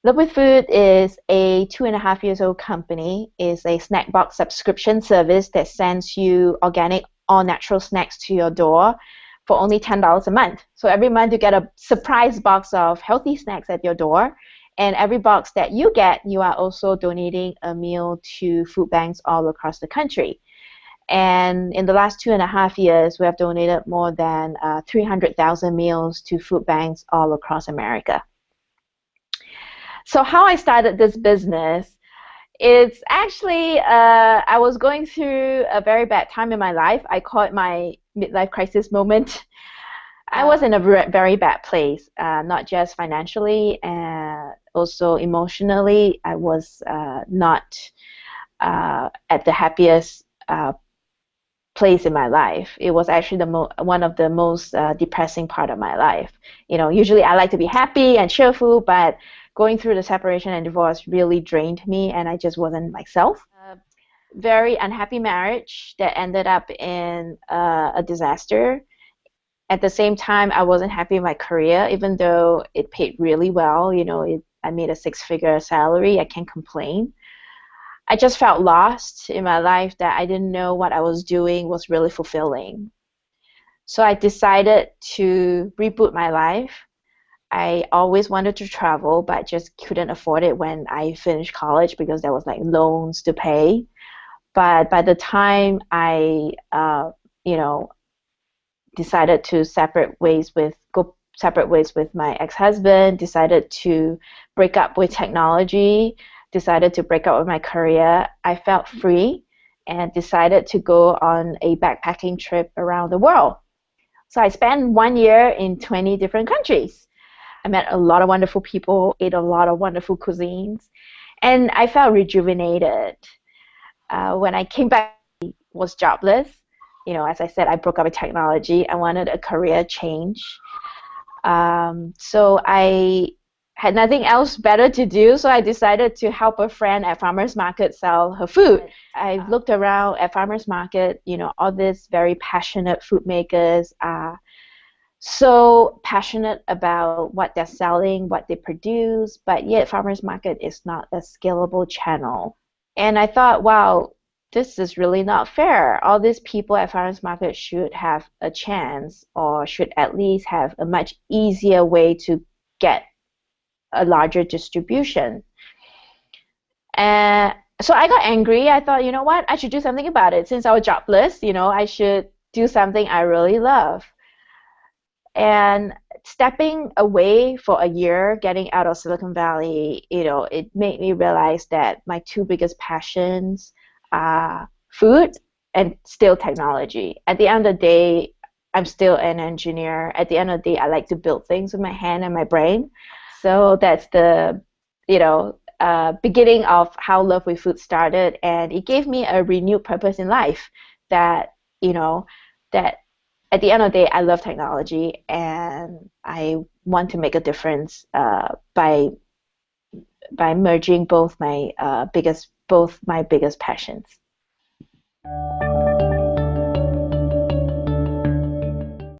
Love with Food is a 2.5 years old company. It's a snack box subscription service that sends you organic, all natural snacks to your door for only $10 a month. So every month you get a surprise box of healthy snacks at your door. And every box that you get, you are also donating a meal to food banks all across the country. And in the last 2.5 years, we have donated more than 300,000 meals to food banks all across America. So how I started this business, it's actually, I was going through a very bad time in my life. I call it my midlife crisis moment. I was in a very bad place, not just financially, also emotionally. I was not at the happiest place in my life. It was actually one of the most depressing part of my life. Usually I like to be happy and cheerful, but going through the separation and divorce really drained me, and I just wasn't myself. Very unhappy marriage that ended up in a disaster. At the same time, I wasn't happy in my career, even though it paid really well. I made a 6-figure salary. I can't complain. I just felt lost in my life, that I didn't know what I was doing was really fulfilling. So I decided to reboot my life. I always wanted to travel, but just couldn't afford it when I finished college because there was like loans to pay. But by the time I, decided to go separate ways with my ex-husband, decided to break up with technology, decided to break up with my career, I felt free and decided to go on a backpacking trip around the world. So I spent 1 year in 20 different countries. I met a lot of wonderful people, ate a lot of wonderful cuisines, and I felt rejuvenated. When I came back, I was jobless. As I said, I broke up with technology. I wanted a career change. So I had nothing else better to do, so I decided to help a friend at farmer's market sell her food. I looked around at farmer's market, all these very passionate food makers are so passionate about what they're selling, what they produce, but yet farmer's market is not a scalable channel. And I thought, wow, this is really not fair. All these people at farmer's market should have a chance, or should at least have a much easier way to get a larger distribution. And so I got angry. I thought, you know what, I should do something about it. Since I was jobless, I should do something I really love. And stepping away for a year, getting out of Silicon Valley, it made me realize that my two biggest passions are food and still technology. At the end of the day, I'm still an engineer. At the end of the day, I like to build things with my hand and my brain. So that's the, beginning of how Love with Food started, and it gave me a renewed purpose in life. That that at the end of the day, I love technology, and I want to make a difference by merging both my biggest passions.